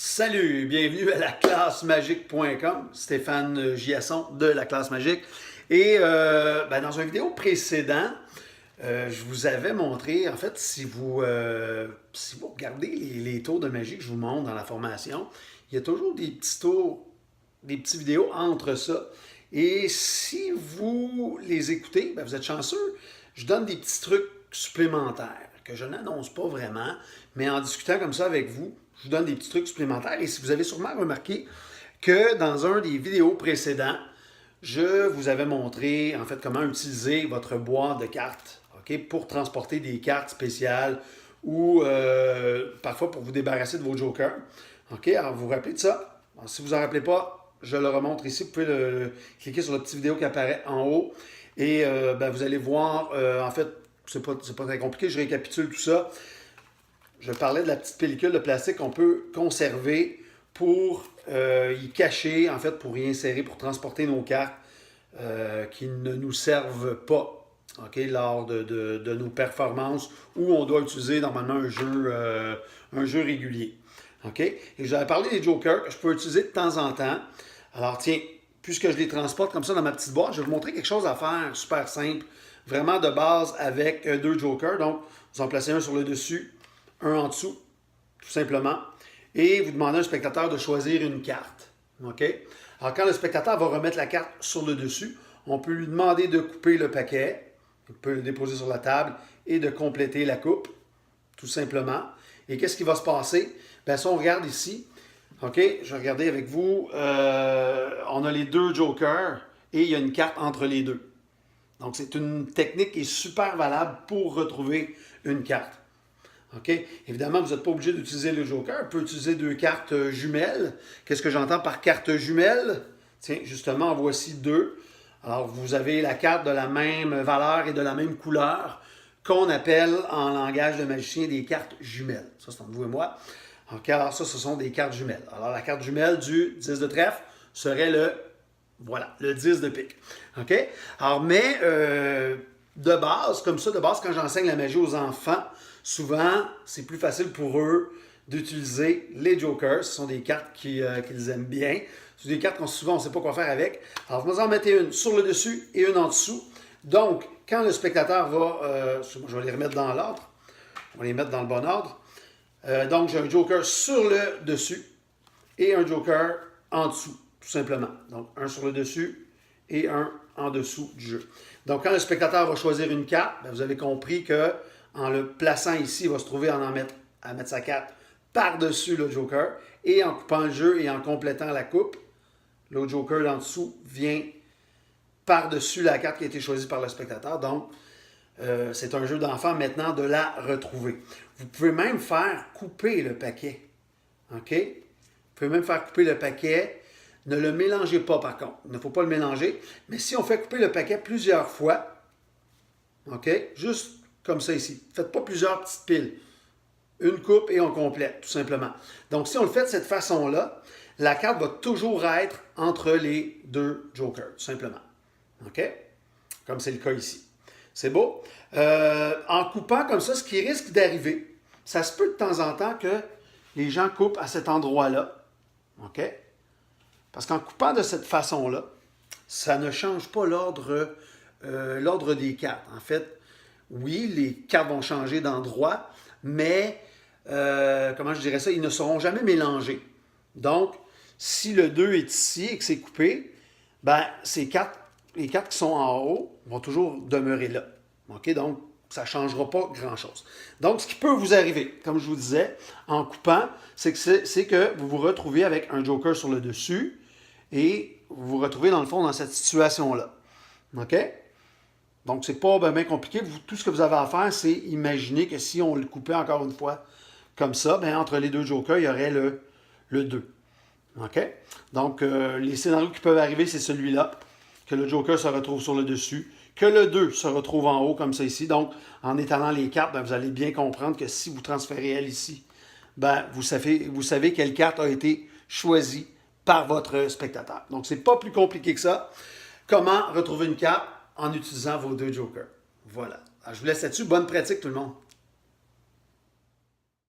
Salut, bienvenue à la classemagique.com, Stéphane Giasson de la classe magique. Et dans une vidéo précédente, je vous avais montré, en fait, si vous regardez les tours de magie que je vous montre dans la formation, il y a toujours des petits tours, des petites vidéos entre ça. Et si vous les écoutez, vous êtes chanceux, je donne des petits trucs supplémentaires que je n'annonce pas vraiment, mais en discutant comme ça avec vous, je vous donne des petits trucs supplémentaires. Et si vous avez sûrement remarqué que dans un des vidéos précédents, je vous avais montré en fait comment utiliser votre boîte de cartes, pour transporter des cartes spéciales ou parfois pour vous débarrasser de vos jokers. Alors vous vous rappelez de ça? Alors, si vous en rappelez pas, je le remontre ici. Vous pouvez cliquer sur la petite vidéo qui apparaît en haut et vous allez voir, en fait, c'est pas très compliqué, je récapitule tout ça. Je parlais de la petite pellicule de plastique qu'on peut conserver pour y cacher, en fait, pour y insérer, pour transporter nos cartes qui ne nous servent pas lors de nos performances où on doit utiliser normalement un jeu régulier. Et je vous avais parlé des jokers que je peux utiliser de temps en temps. Alors tiens, puisque je les transporte comme ça dans ma petite boîte, je vais vous montrer quelque chose à faire super simple, vraiment de base avec deux jokers. Donc, vous en placez un sur le dessus, un en dessous, tout simplement. Et vous demandez à un spectateur de choisir une carte. Alors, quand le spectateur va remettre la carte sur le dessus, on peut lui demander de couper le paquet. Il peut le déposer sur la table et de compléter la coupe, tout simplement. Et qu'est-ce qui va se passer? Si on regarde ici, je vais regarder avec vous, on a les deux jokers et il y a une carte entre les deux. Donc, c'est une technique qui est super valable pour retrouver une carte. Évidemment, vous n'êtes pas obligé d'utiliser le joker. On peut utiliser deux cartes jumelles. Qu'est-ce que j'entends par carte jumelle? Tiens, justement, en voici deux. Alors, vous avez la carte de la même valeur et de la même couleur qu'on appelle en langage de magicien des cartes jumelles. Ça, c'est entre vous et moi. Alors, ça, ce sont des cartes jumelles. Alors, la carte jumelle du 10 de trèfle serait le 10 de pique. Alors, mais de base, comme ça, quand j'enseigne la magie aux enfants, souvent, c'est plus facile pour eux d'utiliser les jokers. Ce sont des cartes qu'ils aiment bien. C'est des cartes souvent, on ne sait pas quoi faire avec. Alors, vous en mettez une sur le dessus et une en dessous. Donc, quand le spectateur va... je vais les remettre dans l'ordre. On va les mettre dans le bon ordre. Donc, j'ai un joker sur le dessus et un joker en dessous, tout simplement. Donc, un sur le dessus et un en dessous du jeu. Donc, quand le spectateur va choisir une carte, vous avez compris que en le plaçant ici, il va se trouver à mettre sa carte par-dessus le joker. Et en coupant le jeu et en complétant la coupe, l'autre joker d'en dessous vient par-dessus la carte qui a été choisie par le spectateur. Donc, c'est un jeu d'enfant maintenant de la retrouver. Vous pouvez même faire couper le paquet. Vous pouvez même faire couper le paquet. Ne le mélangez pas par contre. Il ne faut pas le mélanger. Mais si on fait couper le paquet plusieurs fois, juste comme ça ici. Faites pas plusieurs petites piles. Une coupe et on complète, tout simplement. Donc, si on le fait de cette façon-là, la carte va toujours être entre les deux jokers, tout simplement. Comme c'est le cas ici. C'est beau? En coupant comme ça, ce qui risque d'arriver, ça se peut de temps en temps que les gens coupent à cet endroit-là. Parce qu'en coupant de cette façon-là, ça ne change pas l'ordre des cartes. En fait, oui, les cartes vont changer d'endroit, mais, comment je dirais ça, ils ne seront jamais mélangés. Donc, si le 2 est ici et que c'est coupé, les cartes qui sont en haut vont toujours demeurer là. Donc, ça ne changera pas grand-chose. Donc, ce qui peut vous arriver, comme je vous disais, en coupant, c'est que vous vous retrouvez avec un joker sur le dessus et vous vous retrouvez dans le fond dans cette situation-là. Donc, c'est pas bien compliqué. Tout ce que vous avez à faire, c'est imaginer que si on le coupait encore une fois comme ça, entre les deux jokers, il y aurait le 2. Donc, les scénarios qui peuvent arriver, c'est celui-là, que le joker se retrouve sur le dessus, que le 2 se retrouve en haut, comme ça ici. Donc, en étalant les cartes, vous allez bien comprendre que si vous transférez elle ici, vous savez quelle carte a été choisie par votre spectateur. Donc, c'est pas plus compliqué que ça. Comment retrouver une carte en utilisant vos deux jokers? Voilà. Alors, je vous laisse là-dessus. Bonne pratique tout le monde.